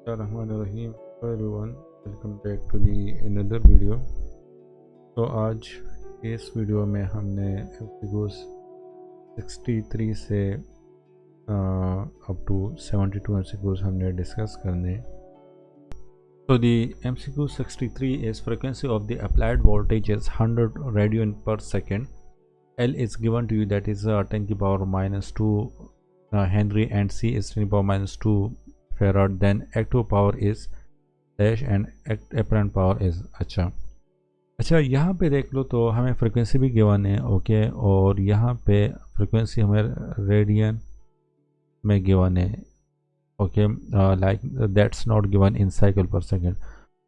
Bismillahirrahmanirrahim. Hello everyone, welcome back to the another video. तो आज इस वीडियो में हमने एमसीक्यूज 63 से अप टू 72 एमसीक्यूज हमने डिस्कस करने. So the MCQ 63 is frequency of the applied voltage is 100 radian per second. L is given to you, that is 10 to the power minus 2 Henry, and C is 10 to the power minus 2 Farad. Then active power is dash and apparent power is अच्छा यहाँ पे देख लो तो हमें frequency भी given है. Okay, और यहाँ पे फ्रिक्वेंसी हमें रेडियन में गिवन है. Okay, like that's not given in cycle per second.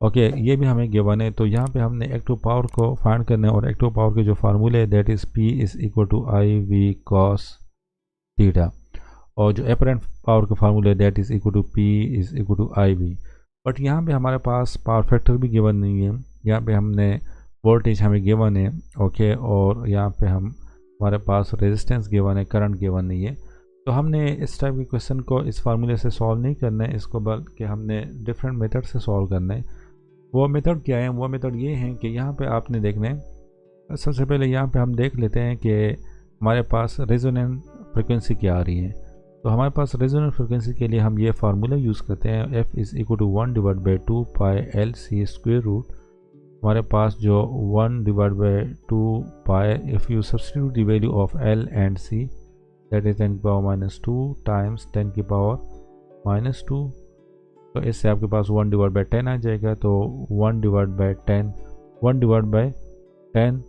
Okay, ये भी हमें गिवन है. तो यहाँ पे हमने एक्टिव पावर को फाइंड करना है, और एक्टिव पावर के जो फार्मूले है that is P is equal to I V cos theta, और जो अपरेंट पावर का फार्मूला है that is equal to P is equal to I V. But यहाँ पे हमारे पास पावर फैक्टर भी गिवन नहीं है. यहाँ पे हमने वोल्टेज हमें गिवन है. ओके, और यहाँ पे हमारे पास रेजिस्टेंस गिवन है, करंट गिवन नहीं है. तो हमने इस टाइप के क्वेश्चन को इस फार्मूले से सॉल्व नहीं करना है, इसको बल्कि हमने डिफरेंट मेथड से सॉल्व करना है. वो मेथड क्या है? वो मेथड ये है कि यहाँ पे आपने देखना है, सबसे पहले यहाँ पे हम देख लेते हैं कि हमारे पास रेजोनेंस फ्रिक्वेंसी क्या आ रही है. तो हमारे पास रेजोनेंस फ्रिक्वेंसी के लिए हम ये फार्मूला यूज़ करते हैं, F is equal to 1 divide by 2 pi L C square root. हमारे पास जो 1 divide by 2 pi, if you substitute the value of L and C that is 10 की पावर माइनस 2 टाइम्स 10 की पावर माइनस 2. तो इससे आपके पास 1 डिवाइड बाई 10 आ जाएगा. तो 1 divide by 10, 1 divide by 10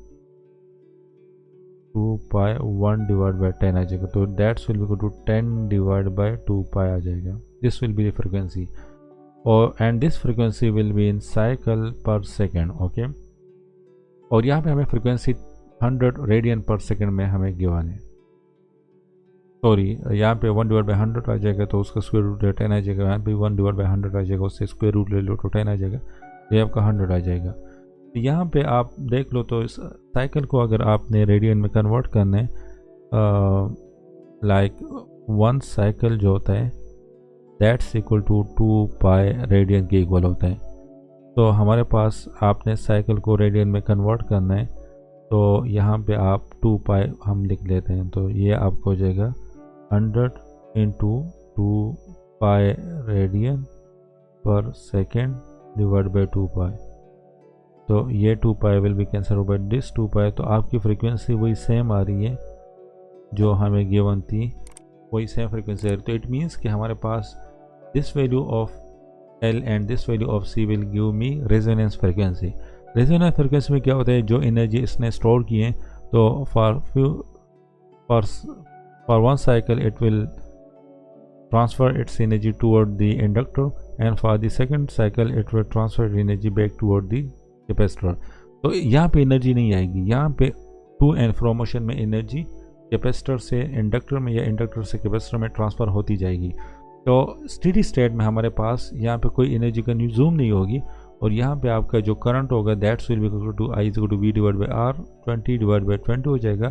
2 pi 1 divide by 10 आ जाएगा. तो that's will be equal to 10 divide by 2 pi आ जाएगा. This will be the frequency, और and this frequency will be in cycle per second. Okay, और यहाँ पे हमें फ्रिक्वेंसी 100 रेडियन पर सेकेंड में हमें गिवन है. सॉरी, यहाँ पे 1 डिवाइड बाई 100 आ जाएगा, तो उसका स्क्वायर रूट 10 आ जाएगा. यहाँ पे 1 डिवाइड बाई 100 आ जाएगा, उससे स्क्वायर रूट ले लो तो 10 आ जाएगा. ये आपका 100 आ जाएगा. यहाँ पे आप देख लो तो इस साइकिल को अगर आपने रेडियन में कन्वर्ट करना है, लाइक 1 साइकिल जो होता है that's equal to 2 pi radian के इक्वल होता है. तो हमारे पास आपने साइकिल को रेडियन में कन्वर्ट करना है, तो यहाँ पे आप 2 पाई हम लिख लेते हैं. तो ये आपको हो जाएगा 100 into 2 pi radian per second divide by 2 pi. तो ये 2 pi will be cancel by this 2 pi. तो आपकी फ्रीक्वेंसी वही सेम आ रही है जो हमें गिवन थी, वही सेम फ्रीक्वेंसी आ रही है. तो इट मीन्स कि हमारे पास this value of L and this value of C will give me resonance frequency. Resonance frequency में क्या होता है, जो एनर्जी इसने स्टोर की है, तो for one cycle it will transfer it's energy toward the inductor, and for the second cycle it will transfer energy back toward the capacitor. तो यहाँ पे एनर्जी नहीं आएगी. यहाँ पे टू एंड फ्रो मोशन में एनर्जी कैपेसिटर से inductor में या इंडक्टर से कैपेसिटर में ट्रांसफ़र होती जाएगी. तो स्टेडी स्टेट में हमारे पास यहाँ पे कोई एनर्जी कंज्यूम नहीं होगी, और यहाँ पे आपका जो करंट होगा that's will be equal to I equal to V divide by R. 20 divide by 20 हो जाएगा.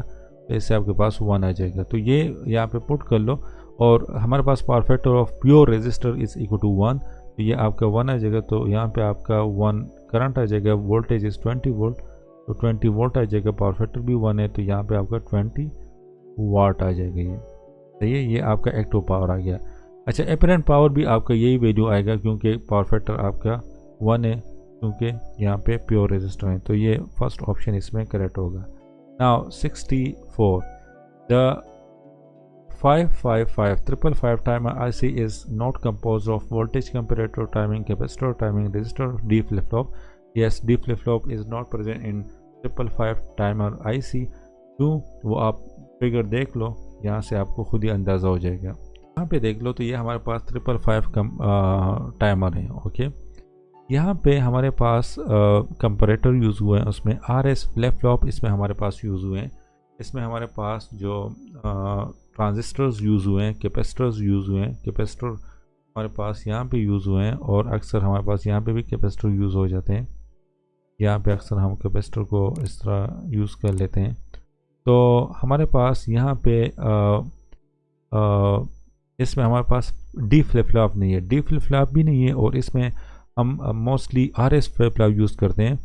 तो इससे आपके पास 1 आ जाएगा. तो ये यहाँ पे पुट कर लो, और हमारे पास power factor of pure resistor is equal to 1. तो ये आपका 1 आ जाएगा. तो यहाँ पे आपका 1 करंट आ जाएगा. वोल्टेज इज़ 20 वोल्ट, तो 20 वोल्ट आ जाएगा. पावर फैक्टर भी 1 है, तो यहाँ पे आपका 20 वाट आ जाएगा. ये सही है, ये आपका एक्टिव पावर आ गया. अच्छा, अपरेंट पावर भी आपका यही वैल्यू आएगा, क्योंकि पावर फैक्टर आपका 1 है, क्योंकि यहाँ पे प्योर रेजिस्टर है. तो ये फर्स्ट ऑप्शन इसमें करेक्ट होगा. Now 64, the 555 timer IC is not composed of voltage comparator, timing capacitor, timing resistor, D flip-flop. Yes, D flip-flop is not present in 555 timer IC. क्यों? वो आप फिगर देख लो, यहाँ से आपको खुद ही अंदाज़ा हो जाएगा. यहाँ पे देख लो तो ये हमारे पास 555 टाइमर है. ओके, यहाँ पे हमारे पास कंपैरेटर यूज़ हुए हैं, उसमें RS फ्लिप-फ्लॉप इसमें हमारे पास यूज़ हुए हैं. इसमें हमारे पास जो ट्रांजिस्टर्स यूज़ हुए हैं, कैपेसिटर्स यूज़ हुए हैं. कैपेसिटर हमारे पास यहाँ पे यूज़ हुए हैं, और अक्सर हमारे पास यहाँ पे भी कैपेसिटर यूज़ हो जाते हैं. यहाँ पे अक्सर हम कैपेसिटर को इस तरह यूज़ कर लेते हैं. तो हमारे पास यहाँ पे इसमें हमारे पास डी फ्लिप फ्लॉप नहीं है, डी फ्लिप फ्लॉप भी नहीं है, और इसमें हम mostly R S flip flop use करते हैं.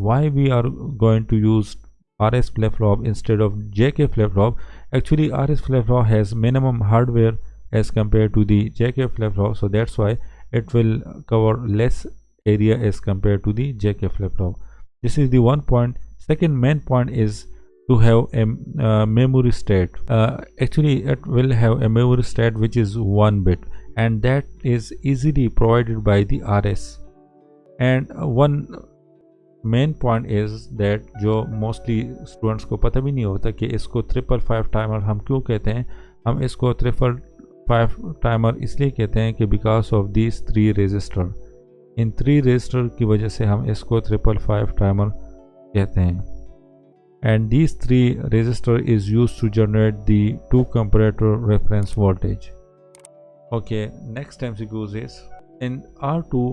Why we are going to use R S flip flop instead of J K flip flop? Actually, RS flip-flop has minimum hardware as compared to the JK flip-flop, so that's why it will cover less area as compared to the JK flip-flop. This is the one point. Second main point is to have a memory state. Actually, it will have a memory state which is 1 bit, and that is easily provided by the RS. And one main point is that जो mostly students को पता भी नहीं होता कि इसको 555 timer हम क्यों कहते हैं. हम इसको 555 टाइमर इसलिए कहते हैं कि बिकॉज ऑफ दीज 3 रजिस्टर. इन 3 रजिस्टर की वजह से हम इसको 555 टाइमर कहते हैं. And these 3 register is use to generate the 2 comparator reference voltage. Okay, next MCQ is in R2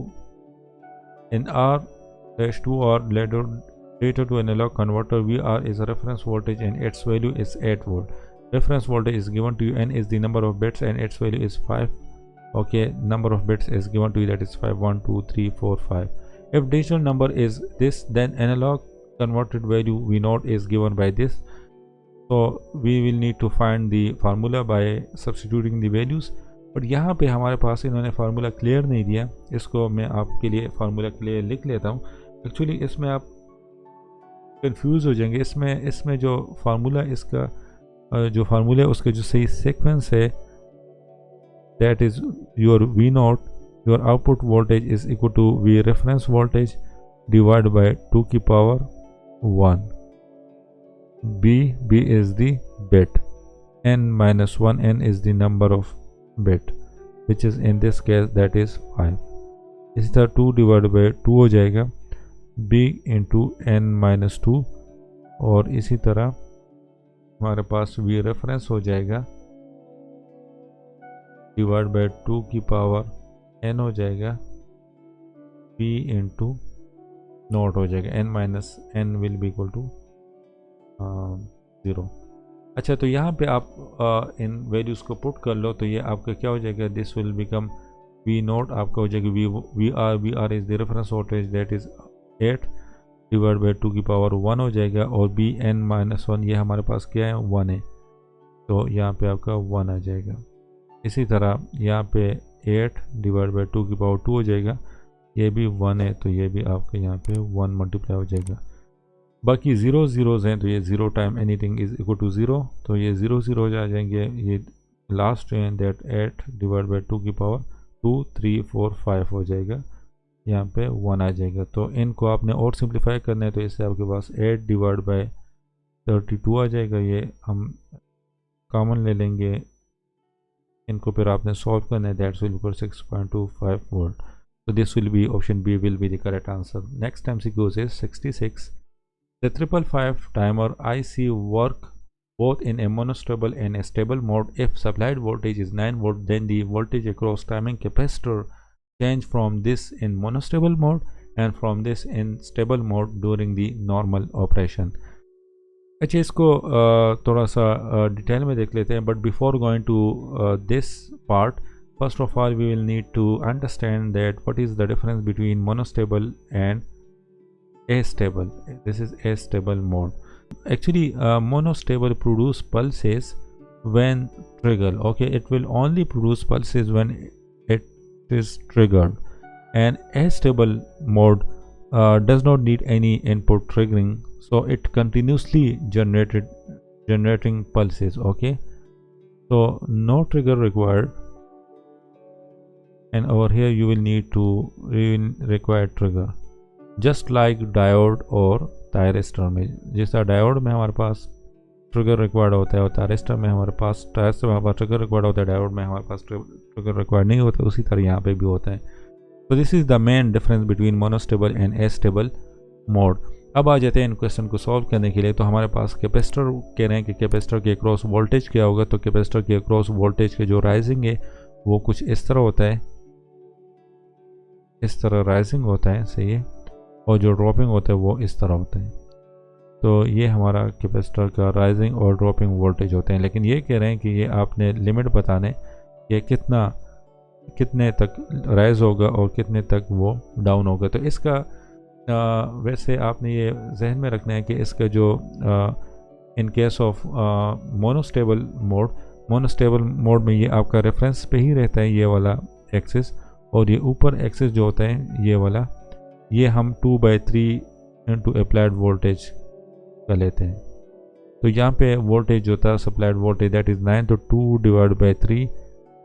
2 or later to analog converter, VR is a reference voltage and its value is 8 volt. Reference voltage is given to you, n is the number of bits and its value is 5. Okay, number of bits is given to you, that is 5, 1, 2, 3, 4, 5. If digital number is this, then analog converted value V0 is given by this. So we will need to find the formula by substituting the values. But यहाँ पे हमारे पास इन्होंने formula clear नहीं दिया. इसको मैं आपके लिए फार्मूला क्लियर लिख लेता हूँ. एक्चुअली इसमें आप कंफ्यूज हो जाएंगे. इसमें जो फार्मूला जो फार्मूला है उसका जो सही सीक्वेंस है, that is your V0, your output voltage is equal to V reference voltage divide by 2 की power 1. B is the bit, n-1, n is the number of bit, which is in this case that is 5. इसी तरह 2 divide by 2 हो जाएगा b into n-2, और इसी तरह हमारे पास v reference हो जाएगा डिवाइड बाई 2 की पावर n हो जाएगा b इंटू नोट हो जाएगा, n-n will be equal to 0. अच्छा, तो यहाँ पे आप इन वैल्यूज़ को पुट कर लो तो ये आपका क्या हो जाएगा, दिस विल बिकम V0 आपका हो जाएगा V R is the reference voltage that is 8 divide by 2 की पावर 1 हो जाएगा, और Bn-1 ये हमारे पास क्या है, 1 है, तो यहाँ पे आपका 1 आ जाएगा. इसी तरह यहाँ पे 8 डिवाइड बाई 2 की पावर 2 हो जाएगा, ये भी 1 है, तो ये भी आपका यहाँ पे 1 मल्टीप्लाई हो जाएगा. बाकी 0 ज़ीरोज़ हैं, तो ये 0 time anything is equal to 0, तो ये 0 0 आ जाएंगे. ये लास्ट है दैट 8 डिवाइड बाई 2 की पावर 2, 3, 4, 5 हो जाएगा, यहाँ पे 1 आ जाएगा. तो इनको आपने और सिंप्लीफाई करना है, तो इससे आपके पास 8 डिवाइड बाई 32 आ जाएगा. ये हम कॉमन ले लेंगे, इनको फिर आपने सॉल्व करना है, that's will equal 6.25 volt. So this will be option B will be the correct answer. Next MCQ is 66. The 555 timer IC work both in a monostable and a stable mode. If supplied voltage is 9 volt, then the voltage across timing capacitor change from this in monostable mode and from this in stable mode during the normal operation. अच्छा, इसको थोड़ा सा detail में देख लेते हैं, but before going to this part, first of all we will need to understand that what is the difference between monostable and astable. This is astable mode. Actually monostable produce pulses when triggered. Okay, it will only produce pulses when it is triggered, and astable mode does not need any input triggering, so it continuously generating pulses. Okay, so no trigger required, and over here you will need to require trigger, just like diode और thyristor में. जिस तरह diode में हमारे पास trigger required होता है और thyristor में हमारे पास ट्रिगर रिक्वायर्ड होता है, डायोड में हमारे पास ट्रिगर रिक्वायर्ड नहीं होता, उसी तरह यहाँ पे भी होता है. तो this is the main difference between monostable and stable mode. अब आ जाते हैं इन क्वेश्चन को सॉल्व करने के लिए. तो हमारे पास कैपेसिटर कह रहे हैं कि कैपेसिटर के अक्रॉस वोल्टेज क्या होगा. तो कैपेसिटर के अक्रॉस वोल्टेज के जो राइजिंग है वो कुछ इस तरह होता है, इस तरह राइजिंग होता है, सही है, और जो ड्रॉपिंग होता है वो इस तरह होता है. तो ये हमारा कैपेसिटर का राइजिंग और ड्रॉपिंग वोल्टेज होते हैं. लेकिन ये कह रहे हैं कि ये आपने लिमिट बताने ये कितने तक राइज होगा और कितने तक वो डाउन होगा। तो इसका वैसे आपने ये जहन में रखना है कि इसका जो in case of monostable mode में ये आपका रेफरेंस पे ही रहता है ये वाला एक्सिस, और ये ऊपर एक्सिस जो होता है ये वाला, ये हम 2/3 इंटू अप्लाइड वोल्टेज का लेते हैं। तो यहाँ पे वोल्टेज जो था सप्लाइड वोल्टेज दैट इज़ 9, तो 2/3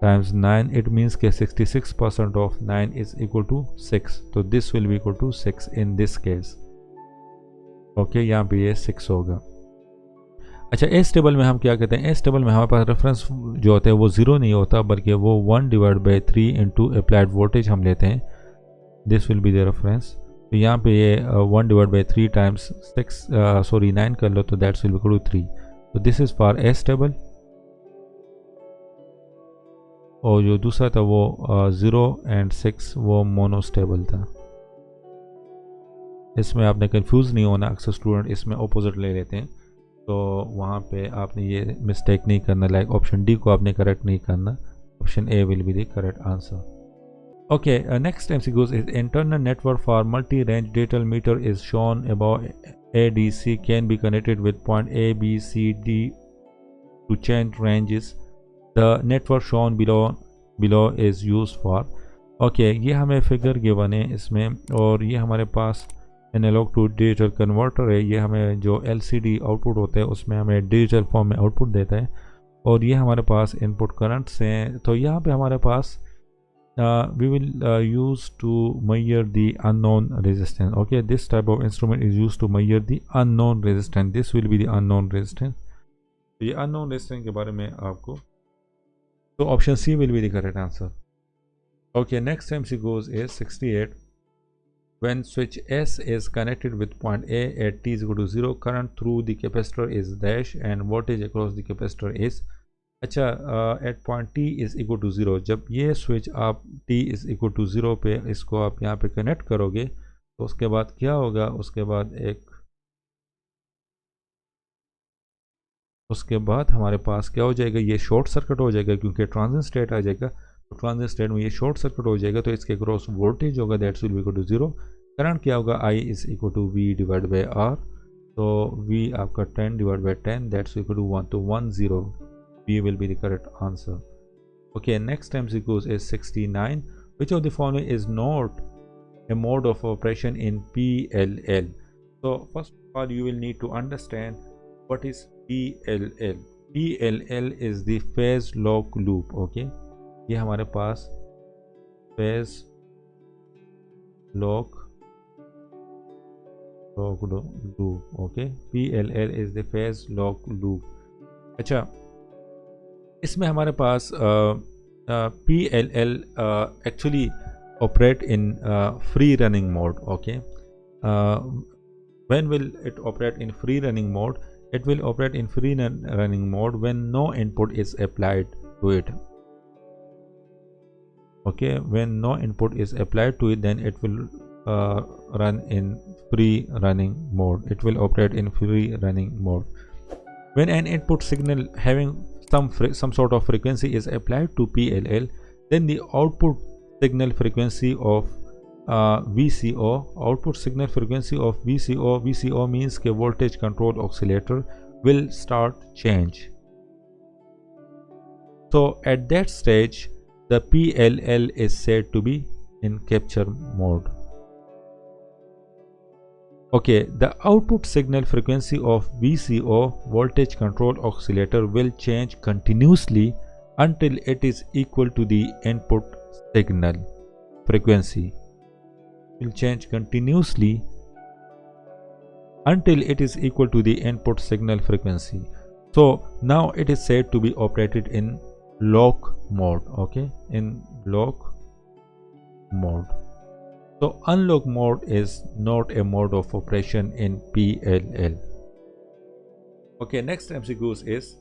टाइम्स 9 इट मीन्स के 66% ऑफ 9 इज इक्वल टू 6, तो this will be equal to 6 in this case. Okay, यहाँ पे ये 6 होगा। अच्छा, एस टेबल में हम क्या कहते हैं, एस टेबल में हमारे पास रेफरेंस जो होता है वो 0 नहीं होता, बल्कि वो 1/3 इंटू अप्लाइड वोल्टेज हम लेते हैं, this will be the reference. तो यहाँ पे ये 1/3 टाइम्स 9 कर लो, तो that's will be equal to 3। तो this is for S table. और जो दूसरा था वो 0 और 6 वो मोनोस्टेबल था। इसमें आपने कंफ्यूज नहीं होना, अक्सर स्टूडेंट इसमें अपोजिट ले लेते हैं, तो वहाँ पे आपने ये मिस्टेक नहीं करना, लाइक ऑप्शन डी को आपने करेक्ट नहीं करना, option A will be the correct answer. Okay, next MCQ is internal network for multi-range data meter is shown above. ADC can be connected with point A, B, C, D to change ranges. The network shown below is used for. Okay, ये हमें figure given है इसमें, और ये हमारे पास analogue to digital converter है। ये हमें जो LCD आउटपुट होता है उसमें हमें डिजिटल फॉर्म में आउटपुट देता है, और ये हमारे पास इनपुट करंट्स हैं। तो यहाँ पे हमारे पास we will use to measure the unknown resistance. Okay, this type of instrument is used to measure the unknown resistance. This will be the unknown resistance. तो ये unknown resistance के बारे में आपको, तो option C will be the correct answer. Okay, next MCQ is 68. When switch S is connected with point A at t is equal to 0, current through the capacitor is dash and voltage across the capacitor is. अच्छा, at point t is equal to 0, जब ये switch आप t is equal to 0 पे इसको आप यहाँ पे connect करोगे, तो उसके बाद क्या होगा, उसके बाद हमारे पास क्या हो जाएगा, ये शॉर्ट सर्किट हो जाएगा, क्योंकि ट्रांजिट स्टेट आ जाएगा। तो ट्रांजिट स्टेट में ये शॉर्ट सर्किट हो जाएगा, तो इसके क्रॉस वोल्टेज होगा that's will be equal to 0। Current क्या होगा, I is equal to V divide by R, तो V आपका 10 divide by 10 that's equal to 1, तो 10, B will be the correct answer. Okay, next MCQ is 69. Which of the following is not a mode of operation in PLL? So first of all, you will need to understand what is PLL. PLL is the phase lock loop. Okay, ये हमारे पास phase lock loop. Okay, PLL is the phase lock loop. अच्छा, इसमें हमारे पास PLL actually operate in free running mode. Okay, when will it operate in free running mode? It will operate in free running mode when no input is applied to it. Okay, when no input is applied to it, then it will run in free running mode. It will operate in free running mode. When an input signal having some sort of frequency is applied to PLL, then the output signal frequency of VCO, output signal frequency of VCO means के voltage control oscillator will start change. So at that stage the PLL is said to be in capture mode. Okay, the output signal frequency of VCO, voltage control oscillator, will change continuously until it is equal to the input signal frequency. Will change continuously until it is equal to the input signal frequency. So now it is said to be operated in lock mode. Okay, in lock mode. So unlock mode is not a mode of operation in PLL. Okay, next MCQ is,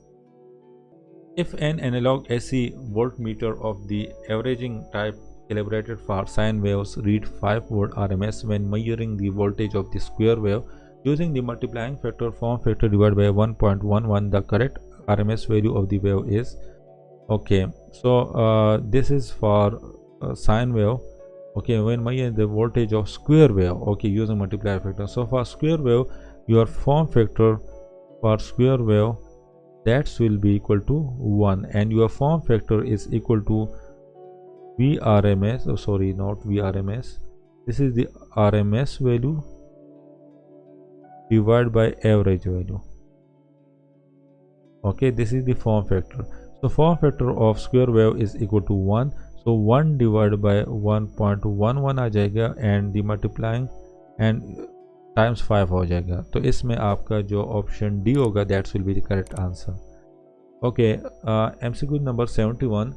if an analog AC voltmeter of the averaging type calibrated for sine waves read 5 volt RMS when measuring the voltage of the square wave using the multiplying factor form factor divided by 1.11, the correct RMS value of the wave is. Okay, So this is for sine wave. Okay, when measure the voltage of square wave, okay, using multiplier factor. So for square wave, your form factor for square wave, that will be equal to 1, and your form factor is equal to VRMS, oh sorry, not VRMS, this is the RMS value divided by average value. Okay, this is the form factor. So form factor of square wave is equal to 1, so 1 divided by 1.11 आ जाएगा, and the multiplying and times 5 हो जाएगा. तो इसमें आपका जो option D होगा, that will be the correct answer. Okay, MCQ number 71.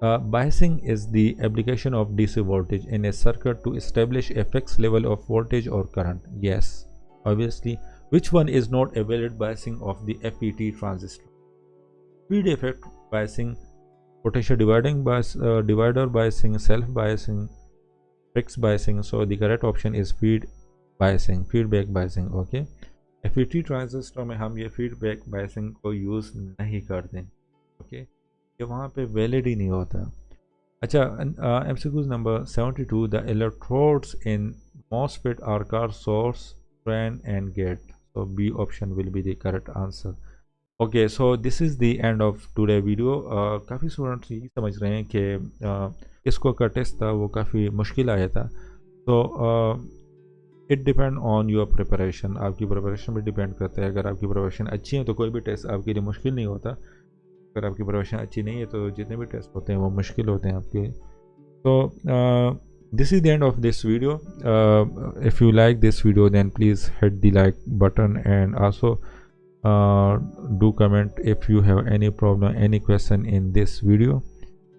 Biasing is the application of DC voltage in a circuit to establish a fixed level of voltage or current. Yes, obviously. Which one is not a valid biasing of the FET transistor? Feed effect biasing, potential dividing bias, divider biasing, self biasing, fixed biasing. So the correct option is feed biasing, feedback biasing. Okay, FET transistor में हम ये feedback biasing को use नहीं करते. Okay, ये वहाँ पे valid ही नहीं होता. अच्छा, MCQ number 72. The electrodes in MOSFET are car source, drain and gate. So B option will be the correct answer. Okay, so this is the end of today video. काफ़ी students ये समझ रहे हैं कि इसको का टेस्ट था वो काफ़ी मुश्किल आया था. तो it depend on your preparation, आपकी प्रिपरेशन पे डिपेंड करता है. अगर आपकी प्रिपरेशन अच्छी है तो कोई भी टेस्ट आपके लिए मुश्किल नहीं होता. अगर आपकी प्रिपरेशन अच्छी नहीं है तो जितने भी टेस्ट होते हैं वो मुश्किल होते हैं आपके. तो this is the end of this video. If you like this video, then please hit the like button, and also do comment if you have any problem, any question in this video.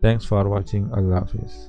Thanks for watching. Allah Hafiz.